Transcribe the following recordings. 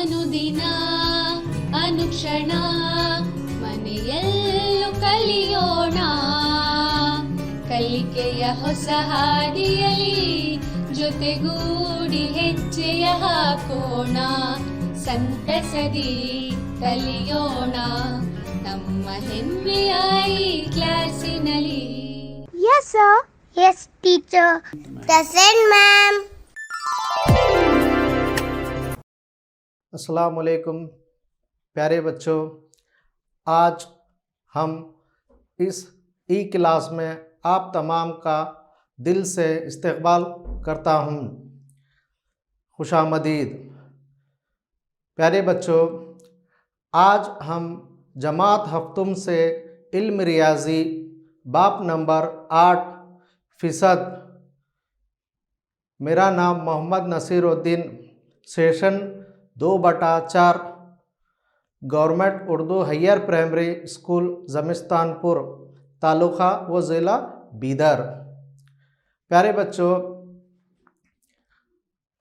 ಅನುದಿನ ಅನುಕ್ಷಣ ಮನೆಯಲ್ಲೂ ಕಲಿಯೋಣ, ಕಲಿಕೆಯ ಹೊಸ ಹಾದಿಯಲಿ ಜೊತೆಗೂಡಿ ಹೆಜ್ಜೆಯ ಹಾಕೋಣ, ಸಂತಸದಿ ಕಲಿಯೋಣ ನಮ್ಮ ಹೆಮ್ಮೆಯ ಈ ಕ್ಲಾಸಿನಲ್ಲಿ. Yes, sir. Yes, teacher. Present, ma'am. अस्सलाम वालेकुम प्यारे बच्चों, आज हम इस ई क्लास में आप तमाम का दिल से इस्तकबाल करता हूँ। खुशामदीद। प्यारे बच्चों, आज हम जमात हफ्तुम से इल्म रियाजी बाप नंबर 8%। मेरा नाम Mohammed Naseeruddin, session 2/4, government Urdu higher primary school Jamistanpur, taluka व ज़िला बीदर। प्यारे बच्चों,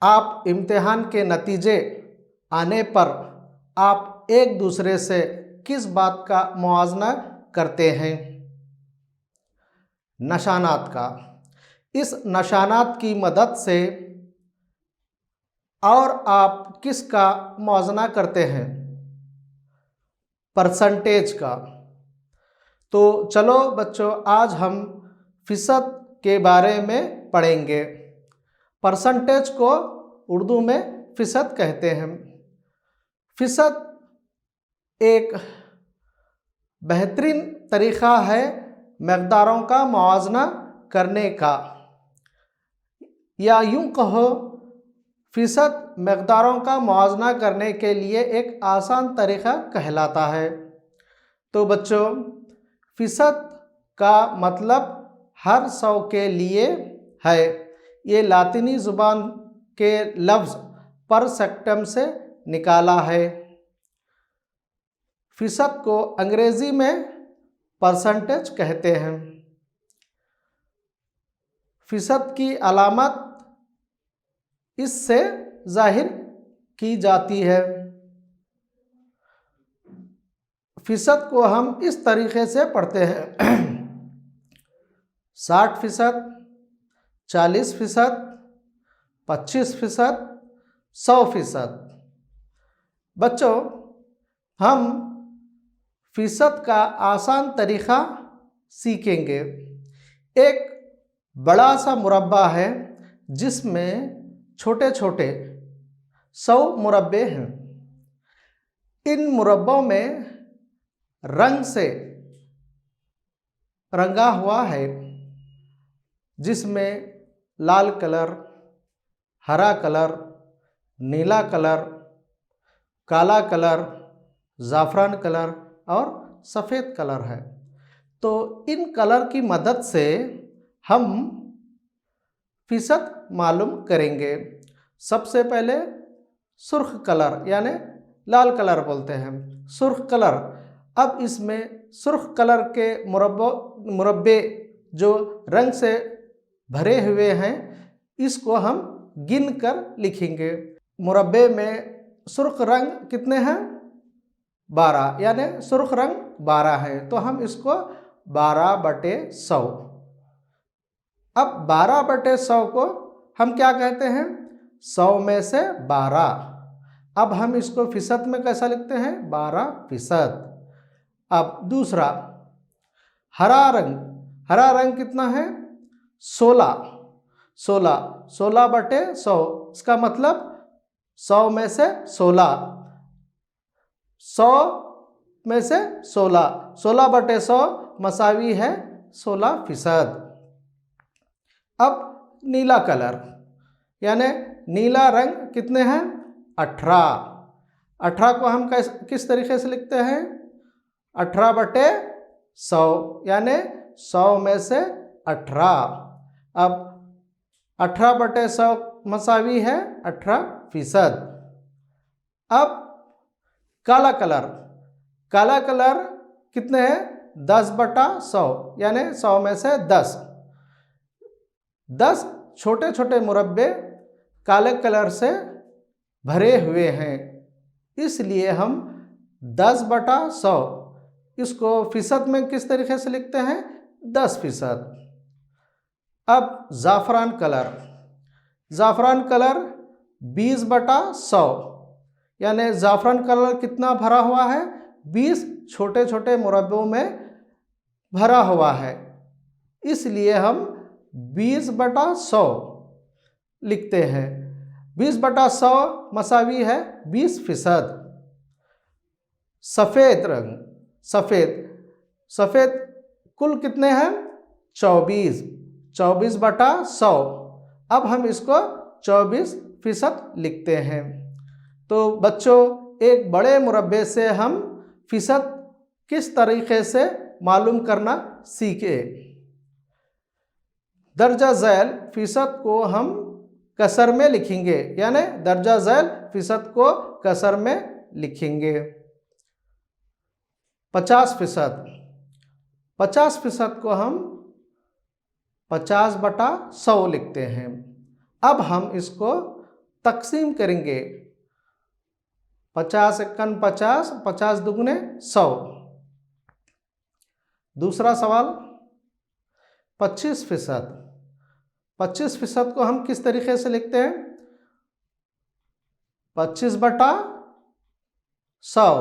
आप इम्तिहान के नतीजे आने पर आप एक दूसरे से किस बात का मुआवजा करते हैं? निशानात का। इस निशानात की मदद से और आप किसका मुआवजा करते हैं? परसेंटेज का। तो चलो बच्चों, आज हम फ़ीसद के बारे में पढ़ेंगे। परसेंटेज को उर्दू में फ़ीसद कहते हैं। फ़ीसद एक बेहतरीन तरीक़ा है मक़दारों का मुआवजा करने का, या यूँ कहो फ़ीसद मक़दारों का मुआवजा करने के लिए एक आसान तरीक़ा कहलाता है। तो बच्चों, फ़ीसद का मतलब हर 100 के लिए है। ये लातिनी ज़ुबान के लफ्ज़ पर सेक्टम से निकाला है। फ़ीसद को अंग्रेज़ी में परसेंटेज कहते हैं। फ़ीसद की अलामत इससे ज़ाहिर की जाती है। फ़ीसद को हम इस तरीक़े से पढ़ते हैं: 60%, 40%, 25%, 100%। बच्चों, हम फ़ीसद का आसान तरीक़ा सीखेंगे। एक बड़ा सा मुरब्बा है जिसमें छोटे छोटे 100 मुरब्बे हैं। इन मुरब्बों में रंग से रंगा हुआ है, जिसमें लाल कलर, हरा कलर, नीला कलर, काला कलर, ज़ाफ़रान कलर और सफ़ेद कलर है। तो इन कलर की मदद से हम फ़ीसद मालूम करेंगे। सबसे पहले सुर्ख कलर यानी लाल कलर बोलते हैं, सुर्ख कलर। अब इसमें सुर्ख कलर के मुरब्बे जो रंग से भरे हुए हैं, इसको हम गिन कर लिखेंगे। मुरब्बे में सुर्ख रंग कितने हैं? 12, यानी सुर्ख रंग 12 है। तो हम इसको 12/100। अब 12/100 को हम क्या कहते हैं? 100 में से 12। अब हम इसको फ़ीसद में कैसा लिखते हैं? 12%। अब दूसरा हरा रंग। हरा रंग कितना है? 16। 16/100। इसका मतलब 100 में से 16। 100 में से 16, 16/100 मसावी है 16%। अब नीला कलर यानी नीला रंग कितने हैं? 18। 18 को हम किस तरीके से लिखते हैं? 18/100 यानी 100 में से 18। अब 18/100 मसावी है 18%। अब काला कलर। काला कलर कितने हैं? 10/100 यानी 100 में से 10। 10 छोटे छोटे मुरब्बे काले कलर से भरे हुए हैं। इसलिए हम 10/100 इसको फीसद में किस तरीके से लिखते हैं? 10%। अब ज़ाफ़रान कलर, ज़ाफ़रान कलर 20/100, यानी ज़ाफ़रान कलर कितना भरा हुआ है? 20 छोटे छोटे मुरब्बों में भरा हुआ है, इसलिए हम 20/100 लिखते हैं। 20/100 मसावी है 20%। सफ़ेद रंग, सफ़ेद, सफ़ेद कुल कितने हैं? 24, 24/100। अब हम इसको 24% लिखते हैं। तो बच्चों, एक बड़े मुरब्बे से हम फ़ीसद किस तरीके से मालूम करना सीखे। दर्जा ज़ैल फ़ीसद को हम कसर में लिखेंगे, यानी दर्जा ज़ैल फ़ीसद को कसर में लिखेंगे। 50%, 50% को हम 50/100 लिखते हैं। अब हम इसको तकसीम करेंगे। 50 एकन 50, 50 दुगने 100। दूसरा सवाल 25%, 25% को हम किस तरीके से लिखते हैं? 25/100,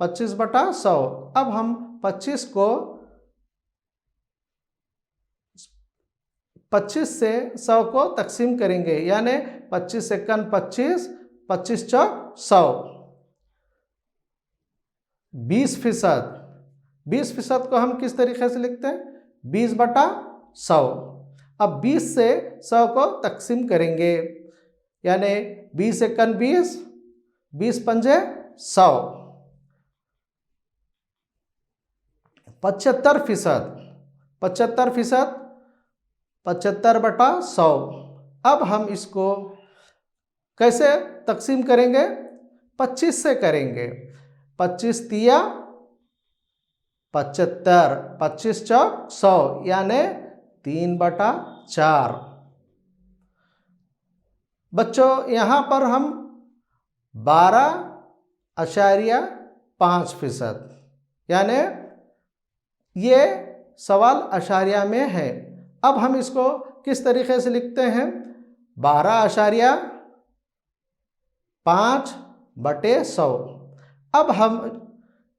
25/100। अब हम 25 को 25 से 100 को तकसीम करेंगे, यानी 25 एकन 25, 25 चौक 100। 20%, 20% को हम किस तरीके से लिखते हैं? 20/100। अब 20 से 100 को तकसीम करेंगे, यानी 20 एकन 20, 20 पंजे 100। 75%, 75%, 75/100। अब हम इसको कैसे तकसीम करेंगे? 25 से करेंगे। 25 तिया 75, 25 चौक 100, यानी 3/4। बच्चों, यहाँ पर हम 12.5%, यानी ये सवाल अशारिया में है। अब हम इसको किस तरीके से लिखते हैं? 12.5/100। अब हम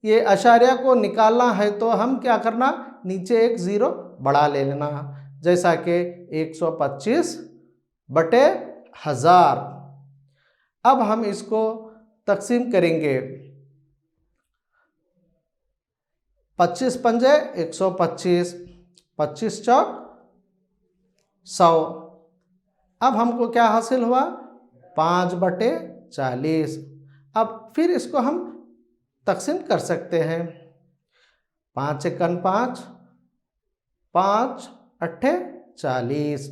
ये अशारिया को निकालना है तो हम क्या करना? नीचे एक ज़ीरो बढ़ा ले लेना, जैसा कि 125/1000। अब हम इसको तकसीम करेंगे। 25 पंजे 125, 25 चौक 100। अब हमको क्या हासिल हुआ? 5/40। अब फिर इसको हम तकसीम कर सकते हैं। 5 एकन 5, 5 अट्ठे 40।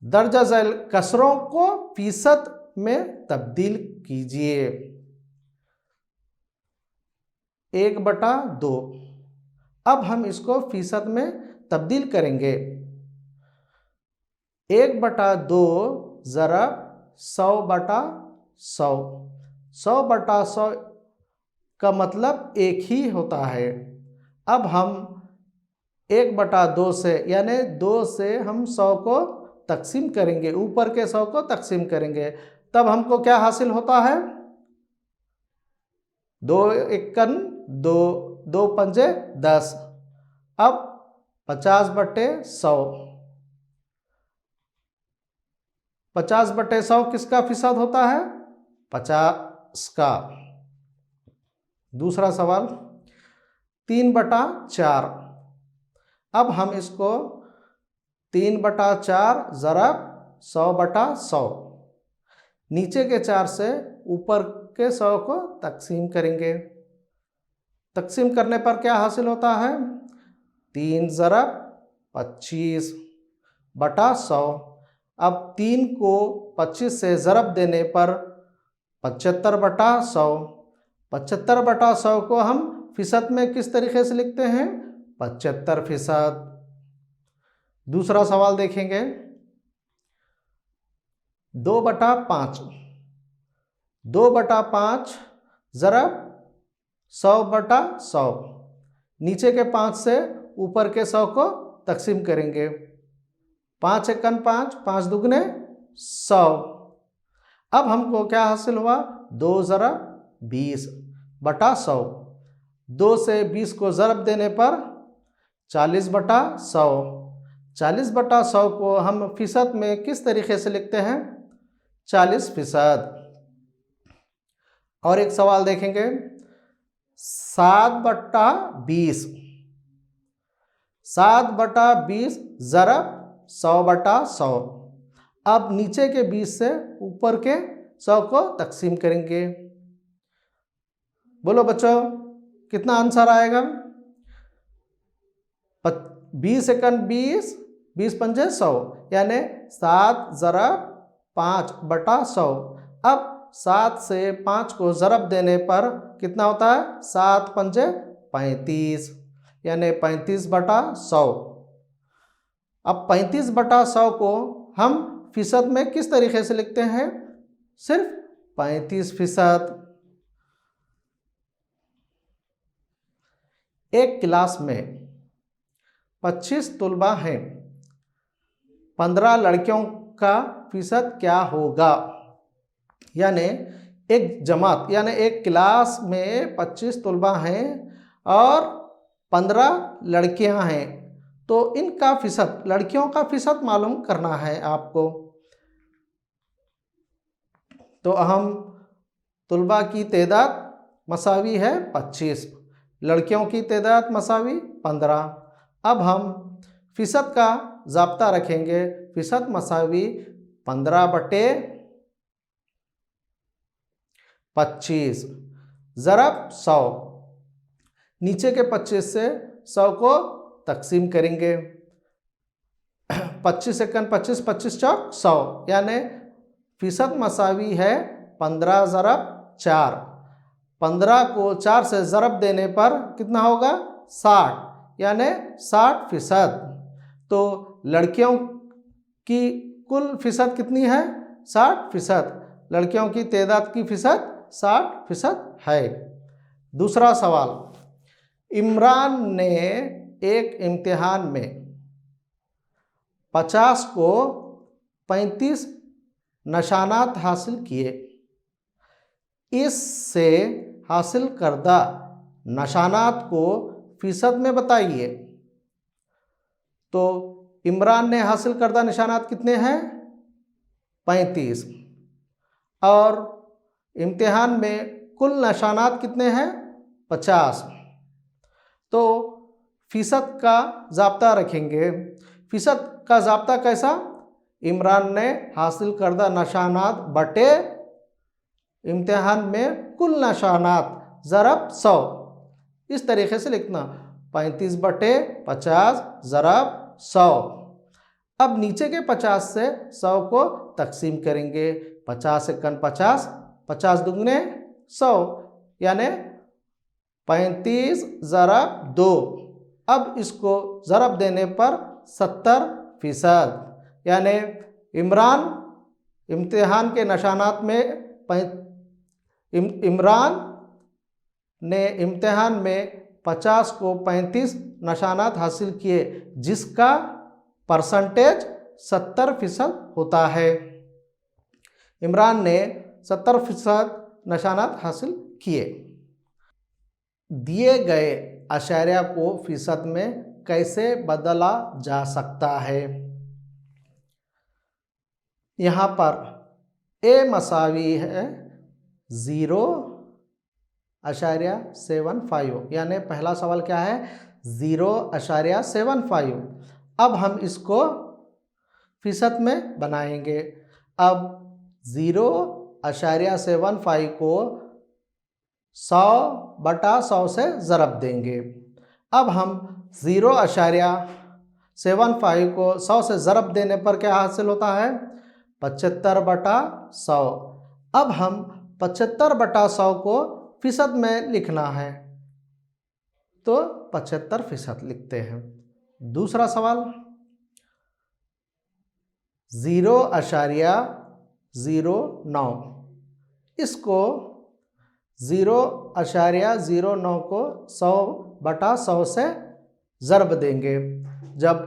दर्जा ज़ैल कसरों को फीसद में तब्दील कीजिए। 1/2। अब हम इसको फीसद में तब्दील करेंगे। 1/2 ज़रब 100/100। 100/100 का मतलब एक ही होता है। अब हम 1/2 से, यानी 2 से हम 100 को तकसीम करेंगे, ऊपर के 100 को तकसीम करेंगे, तब हमको क्या हासिल होता है? 2 एकन 2, 2 पंजे 10। अब 50/100, 50/100 किसका फीसद होता है? 50 का। दूसरा सवाल 3/4। अब हम इसको 3/4 ज़रब 100/100, नीचे के 4 से ऊपर के 100 को तकसीम करेंगे। तकसीम करने पर क्या हासिल होता है? 3 ज़रब 25/100। अब 3 को 25 से ज़रब देने पर 75/100। 75/100 को हम फीसद में किस तरीके से लिखते हैं? 75%। दूसरा सवाल देखेंगे। 2/5, 2/5 ज़रब 100/100। नीचे के 5 से ऊपर के 100 को तकसीम करेंगे। 5 एकन 5, 5 दुगने 100। अब हमको क्या हासिल हुआ? 2 ज़रब 20/100। 2 से 20 को ज़रब देने पर 40/100। 40/100 को हम फीसद में किस तरीके से लिखते हैं? 40%। और एक सवाल देखेंगे, 7/20। 7/20 ज़रब 100/100। अब नीचे के 20 से ऊपर के 100 को तकसीम करेंगे। बोलो बच्चों, कितना आंसर आएगा? 20 एकन 20, 20 पंजे 100, यानी 7 ज़रब 5/100। अब 7 से 5 को ज़रब देने पर कितना होता है? 7 पंजे 35, यानी 35/100। अब 35/100 को हम फीसद में किस तरीके से लिखते हैं? सिर्फ 35%। एक क्लास में 25 तलबा हैं, 15 लड़कियों का फीसद क्या होगा? यानी एक जमात यानी एक क्लास में 25 तलबा हैं और 15 लड़कियां हैं, तो इनका फीसद, लड़कियों का फीसद मालूम करना है आपको। तो हम तलबा की तादाद मसावी है 25, लड़कियों की तादाद मसावी 15। अब हम फीसद का ज़ाब्ता रखेंगे। फीसद मसावी 15/25 ज़रब 100। नीचे के 25 से 100 को तकसीम करेंगे। 25 एकन 25, 25 चौक 100, यानी फीसद मसावी है 15 ज़रब 4। 15 को 4 से ज़रब देने पर कितना होगा? 60, यानी 60%। तो लड़कियों की कुल फीसद कितनी है? 60%। लड़कियों की तादाद की फीसद 60% है। दूसरा सवाल, इमरान ने एक इम्तिहान में 50 को 35 निशानात हासिल किए। इससे हासिल करदा निशानात को फीसद में बताइए। तो इमरान ने हासिल करदा निशानात कितने हैं? 35। और इम्तिहान में कुल निशानात कितने हैं? 50। तो फीसद का ज़ाब्ता रखेंगे। फीसद का ज़ाब्ता कैसा? इमरान ने हासिल करदा निशानात बटे इम्तिहान में कुल निशानात ज़रब 100। इस तरीके से लिखना, 35/50 ज़रब 100। अब नीचे के 50 से 100 को तकसीम करेंगे। 50 एकन 50, 50 दुगने 100, यानी 35 ज़रब 2। अब इसको ज़रब देने पर 70%, यानी इमरान इम्तिहान के निशानात में इमरान ने इम्तिहान में 50 को 35 निशानात हासिल किए, जिसका परसेंटेज 70% होता है। इमरान ने 70% निशानात हासिल किए। दिए गए अशारिया को फीसद में कैसे बदला जा सकता है? यहाँ पर ए मसावी है 0.75, यानी पहला सवाल क्या है? 0.75। अब हम इसको फीसद में बनाएंगे। अब 0.75 को 100/100 से ज़रब देंगे। अब हम 0.75 को 100 से ज़रब देने पर क्या हासिल होता है? 75/100। अब हम 75/100 को फीसद में लिखना है, तो 75% लिखते हैं। दूसरा सवाल, 0.09। इसको 0.09 को 100/100 से ज़रब देंगे। जब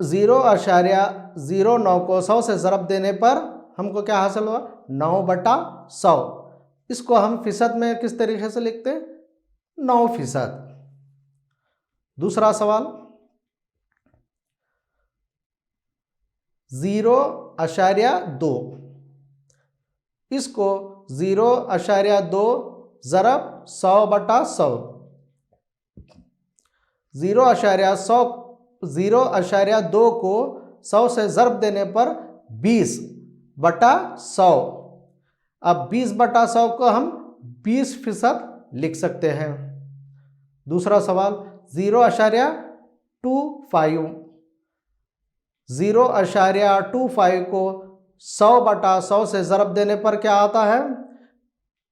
0.09 को 100 से ज़रब देने पर हमको क्या हासिल हुआ? 9/100। इसको हम फीसद में किस तरीके से लिखते हैं? 9%। दूसरा सवाल, 0.2, इसको 0.2 ज़रब 100/100, 0.2 को 100 से ज़रब देने पर 20/100। अब 20/100 को हम 20% लिख सकते हैं। दूसरा सवाल, 0.25, 0.25 को 100/100 से ज़रब देने पर क्या आता है?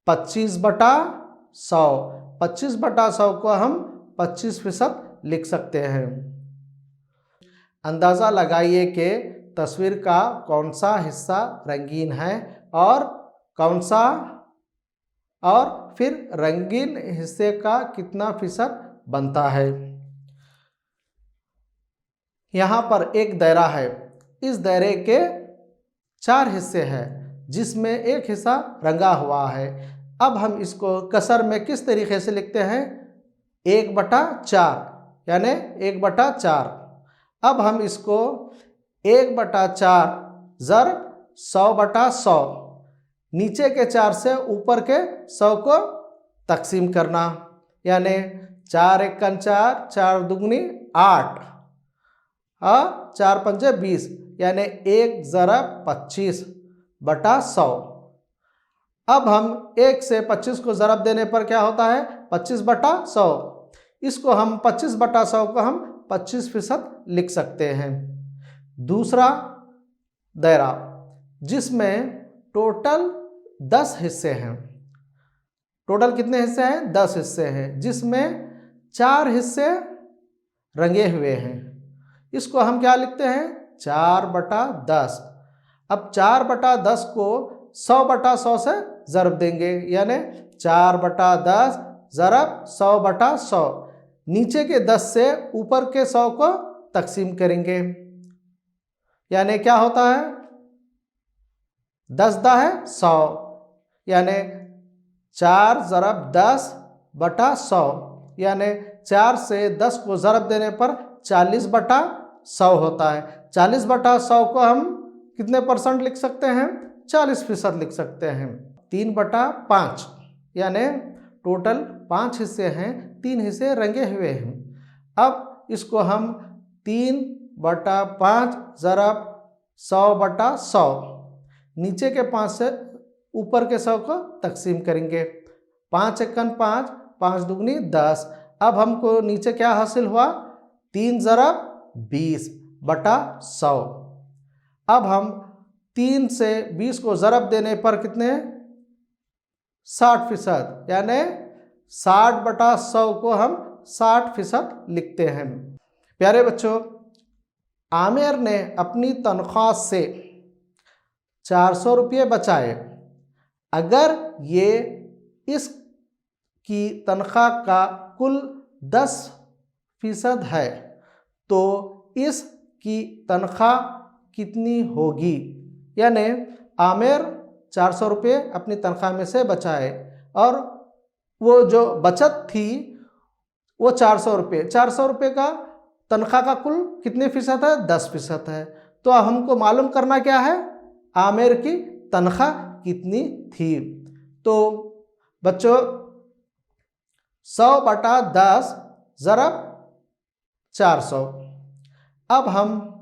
25/100। 25/100 को हम 25% लिख सकते हैं। अंदाज़ा लगाइए कि तस्वीर का कौन सा हिस्सा रंगीन है और कौन सा, और फिर रंगीन हिस्से का कितना फीसद बनता है। यहाँ पर एक दायरा है। इस दायरे के 4 हिस्से हैं जिसमें एक हिस्सा रंगा हुआ है। अब हम इसको कसर में किस तरीके से लिखते हैं? 1/4, यानी 1/4। अब हम इसको 1/4 ज़रब 100/100, नीचे के 4 से ऊपर के 100 को तकसीम करना, यानी 4 एकन 4, 4 दूगनी 8 और 4 पंजे 20, यानी 1 ज़रब 25/100। अब हम 1 से 25 को ज़रब देने पर क्या होता है? 25/100। इसको हम 25/100 को हम 25% लिख सकते हैं। दूसरा दायरा, जिसमें टोटल 10 हिस्से हैं। टोटल कितने हिस्से हैं? 10 हिस्से हैं, जिसमें 4 हिस्से रंगे हुए हैं। इसको हम क्या लिखते हैं? 4/10। अब 4/10 को 100/100 से ज़रब देंगे, यानी 4/10 ज़रब 100/100। नीचे के 10 से ऊपर के 100 को तकसीम करेंगे, यानी क्या होता है? 10 × 100, यानी 4 ज़रब 10/100, यानी 4 से 10 को ज़रब देने पर 40/100 होता है। 40/100 को हम कितने % लिख सकते हैं? 40% लिख सकते हैं। 3/5, यानी टोटल 5 हिस्से हैं, 3 हिस्से रंगे हुए हैं। अब इसको हम 3/5 ज़रब 100/100, नीचे के 5 से ऊपर के 100 को तकसीम करेंगे। 5 एकन 5, 5 दूगनी 10। अब हमको नीचे क्या हासिल हुआ? 3 ज़रब 20/100। अब हम 3 से 20 को ज़रब देने पर कितने? 60%, यानी 60/100 को हम 60% लिखते हैं। प्यारे बच्चों, आमिर ने अपनी तनख्वाह से 400 रुपये बचाए। अगर ये इसकी तनख्वाह का कुल 10% है तो इसकी तनख्वाह कितनी होगी? यानी आमिर 400 रुपये अपनी तनख्वाह में से बचाए और वो जो बचत थी वो 400 रुपये। 400 रुपये का तनख्वाह का कुल कितने फीसद है? 10% है। तो हमको मालूम करना क्या है? आमिर की तनख्वाह कितनी थी। तो बच्चों 100/10 ज़रब 400। अब हम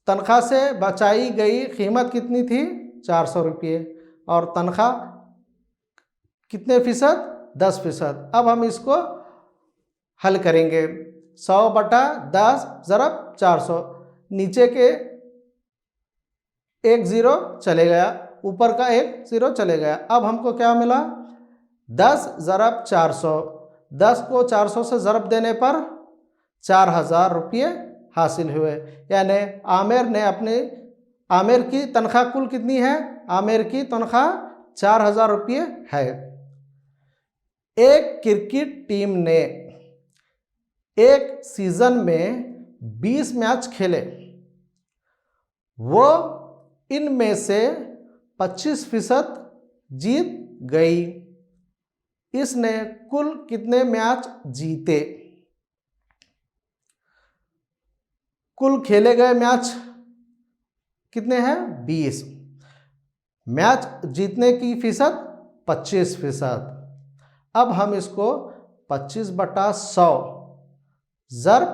तनख्वाह से बचाई गई कीमत कितनी थी? 400 रुपये, और तनख्वाह कितने फीसद? 10%। अब हम इसको हल करेंगे। 100/10 ज़रब 400, नीचे के एक 0 चले गया, ऊपर का एक 0 चले गया। अब हमको क्या मिला? 10 ज़रब 400। 10 को 400 से ज़रब देने पर 4000 रुपये हासिल हुए। यानी आमिर ने अपने आमिर की तनख्वाह कुल कितनी है? आमिर की तनख्वाह 4,000 रुपये है। एक क्रिकेट टीम ने एक सीजन में 20 मैच खेले, वो इनमें से 25% जीत गई। इसने कुल कितने मैच जीते? कुल खेले गए मैच कितने हैं? 20। मैच जीतने की फीसद 25%। अब हम इसको 25/100 ज़र्ब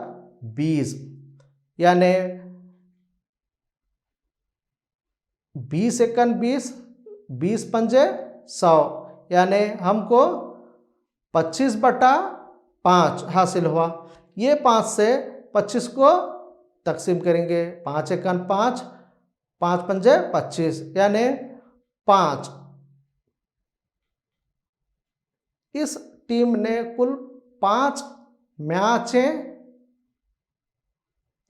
20 यानी 20 एकन 20, 20 पंजे 100 यानी हमको 25/5 हासिल हुआ। ये 5 से 25 को तकसीम करेंगे। 5 एकन 5, 5 पंजे 25 यानी 5। इस टीम ने कुल 5 मैचें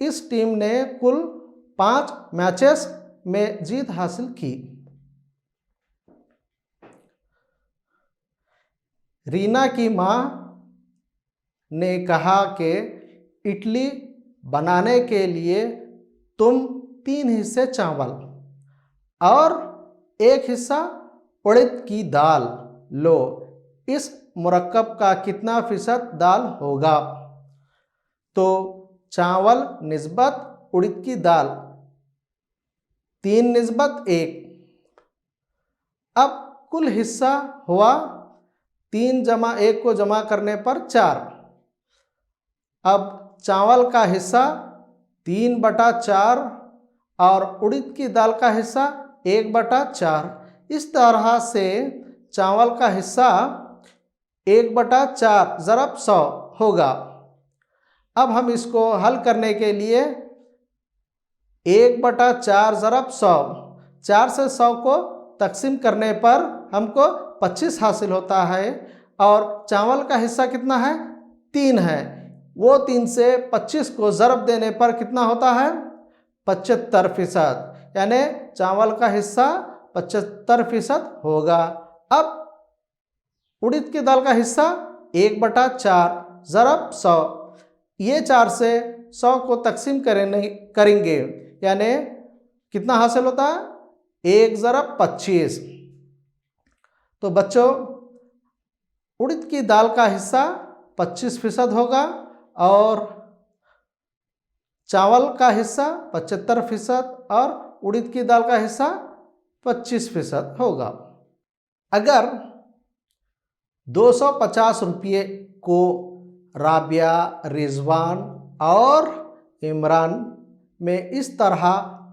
इस टीम ने कुल 5 मैचेस में जीत हासिल की। रीना की माँ ने कहा कि इडली बनाने के लिए तुम 3 हिस्से चावल और 1 हिस्सा उड़द की दाल लो। इस मुरक्कब का कितना फीसद दाल होगा? तो चावल निस्बत उड़द की दाल 3:1। अब कुल हिस्सा हुआ 3 जमा 1 को जमा करने पर 4। अब चावल का हिस्सा 3/4 और उड़द की दाल का हिस्सा 1/4। इस तरह से चावल का हिस्सा 1/4 ज़रब 100 होगा। अब हम इसको हल करने के लिए 1/4 ज़रब 100, 4 से 100 को तकसीम करने पर हमको 25 हासिल होता है और चावल का हिस्सा कितना है? 3 है। वो 3 से 25 को ज़रब देने पर कितना होता है? 75%। यानी चावल का हिस्सा 75% होगा। अब उड़द की दाल का हिस्सा 1/4 ज़रब 100। ये 4 से 100 को तकसीम करेंगे यानी कितना हासिल होता है? 1 ज़रब 25। तो बच्चों उड़द की दाल का हिस्सा 25% होगा और चावल का हिस्सा 75% और उड़द की दाल का हिस्सा 25% होगा। अगर 250 रुपये को राबिया, रिजवान और इमरान में इस तरह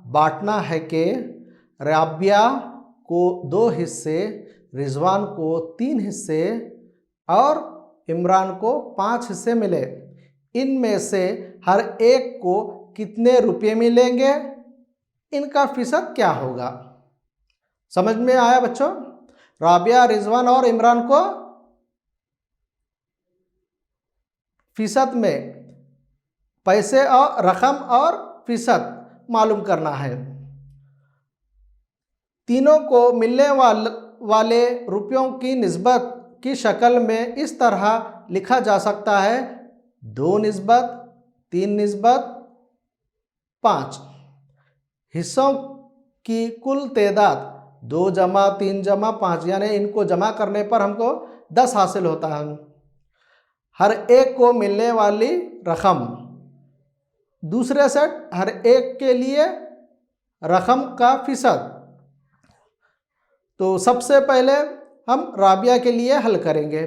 बांटना है कि राबिया को 2 हिस्से, रिजवान को 3 हिस्से और इमरान को 5 हिस्से मिले, इनमें से हर एक को कितने रुपये मिलेंगे? इनका फीसद क्या होगा? समझ में आया बच्चों? राबिया, रिजवान और इमरान को फीसद में पैसे और रकम और फीसद मालूम करना है। तीनों को मिलने वाले रुपयों की निस्बत की शक्ल में इस तरह लिखा जा सकता है 2:3:5। हिस्सों की कुल तादाद 2 जमा 3 जमा 5 यानी इनको जमा करने पर हमको 10 हासिल होता है। हर एक को मिलने वाली रकम, दूसरे सेट हर एक के लिए रकम का फीसद। तो सबसे पहले हम राबिया के लिए हल करेंगे।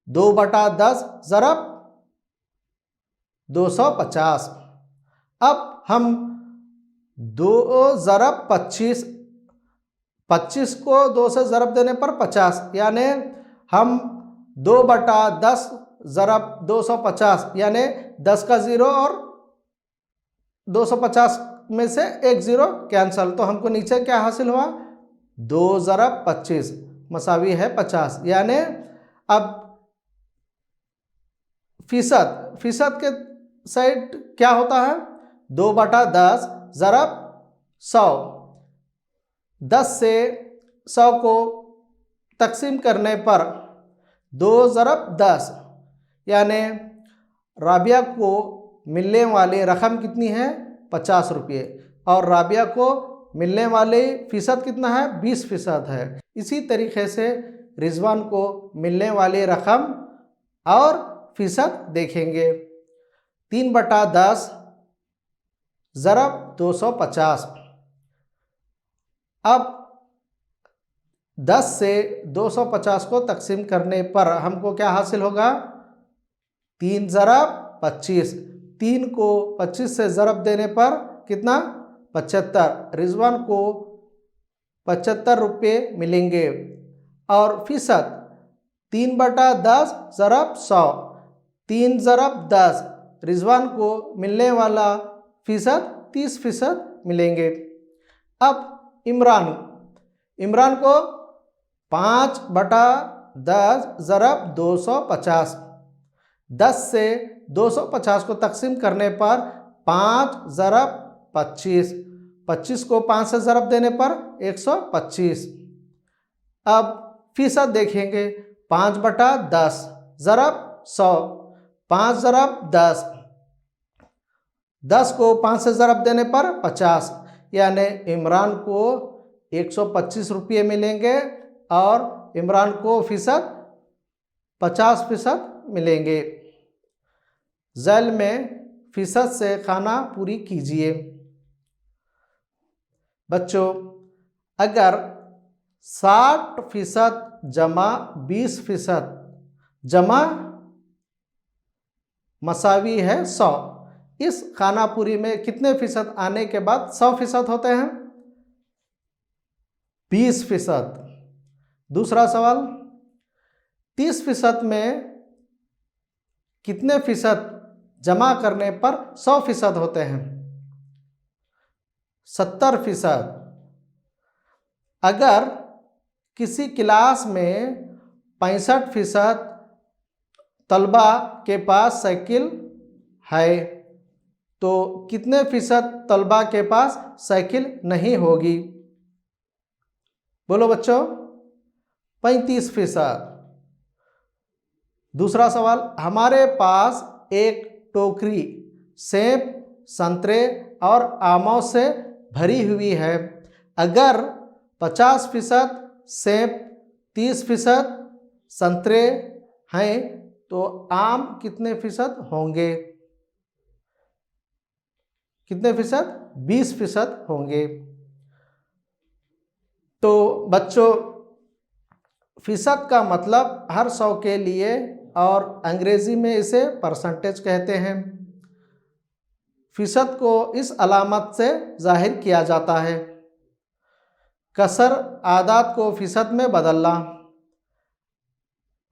2/10 ज़रब 250। अब हम 2 ज़रब 25, 25 को 2 से ज़रब देने पर 50 यानी हम 2/10 ज़रब 250 यानी 10 का 0 और 250 में से एक 0 कैंसल। तो हमको नीचे क्या हासिल हुआ? 2 ज़रब 25 मसावी है 50। यानी अब फीसद के साइड क्या होता है? 2/10 ज़रब 100 10 से 100 को तकसीम करने पर 2 ज़रब 10 यानी राबिया को मिलने वाली रकम कितनी है 50 रुपये और राबिया को मिलने वाले फ़ीसद कितना है 20% है। इसी तरीके से रिजवान को मिलने वाली रकम और फ़ीसद देखेंगे। 3/10 ज़रब 250। अब 10 से 250 को तकसीम करने पर हमको क्या हासिल होगा 3 ज़रब 25। 3 को 25 से ज़रब देने पर कितना 75। रिजवान को 75 रुपये मिलेंगे और फ़ीसद 3/10 ज़रब 100। 3 ज़रब 10 रिजवान को मिलने वाला फ़ीसद 30% मिलेंगे। अब इमरान को 5/10 ज़रब 250। 10 से 250 को तकसीम करने पर 5 ज़रब 25। 25 को 5 से ज़रब देने पर 125। अब फ़ीसद देखेंगे 5/10 ज़रब 100। 5 ज़रब 10। 10 को 5 से ज़रब देने पर 50 यानी इमरान को 125 रुपये मिलेंगे और इमरान को फ़ीसद 50% मिलेंगे। ज़ैल में फ़ीसद से खाना पूरी कीजिए। बच्चों अगर 60% जमा 20% जमा मसावी है 100, इस खानापुरी में कितने फ़ीसद आने के बाद 100% होते हैं 20%। दूसरा सवाल 30% में कितने फ़ीसद जमा करने पर 100% होते हैं 70%। अगर किसी क्लास में 65% तलबा के पास साइकिल है तो कितने फ़ीसद तलबा के पास साइकिल नहीं होगी बोलो बच्चों 35%। दूसरा सवाल हमारे पास एक टोकरी सेब संतरे और आमों से भरी हुई है। अगर 50% सेब 30% संतरे हैं तो आम कितने फ़ीसद होंगे कितने फ़ीसद 20% होंगे। तो बच्चों फ़ीसद का मतलब हर 100 के लिए और अंग्रेज़ी में इसे परसेंटेज कहते हैं। फ़ीसद को इस अलामत से ज़ाहिर किया जाता है। कसर आदात को फ़ीसद में बदलना,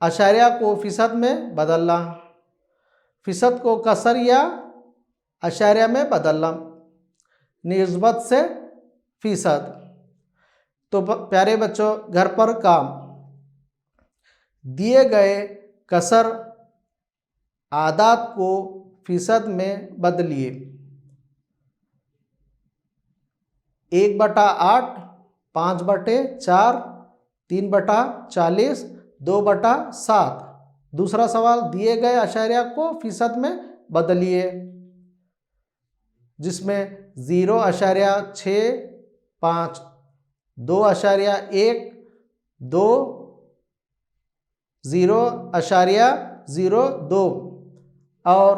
अशारिया को फ़ीसद में बदलना, फ़ीसद को कसर या अशारिया में बदलना, निस्बत से फ़ीसद। तो प्यारे बच्चों घर पर काम दिए गए कसर आदात को फ़ीसद में बदलिए। 1/8, 5/4, 3/40, 2/7। दूसरा सवाल दिए गए अशारिया को फ़ीसद में बदलिए जिसमें 0.65, 2.1, 2, 0.02 और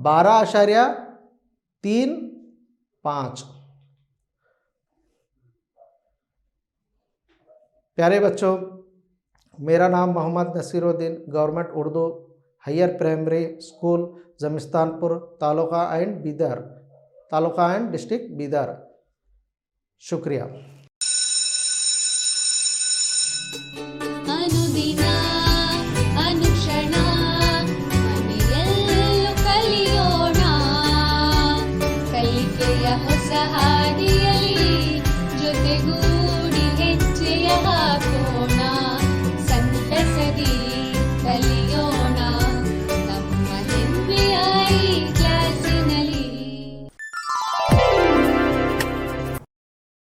12.35। प्यारे बच्चों मेरा नाम Mohammed Naseeruddin, government Urdu higher primary school Jamistanpur, taluka and district Bidar. शुक्रिया।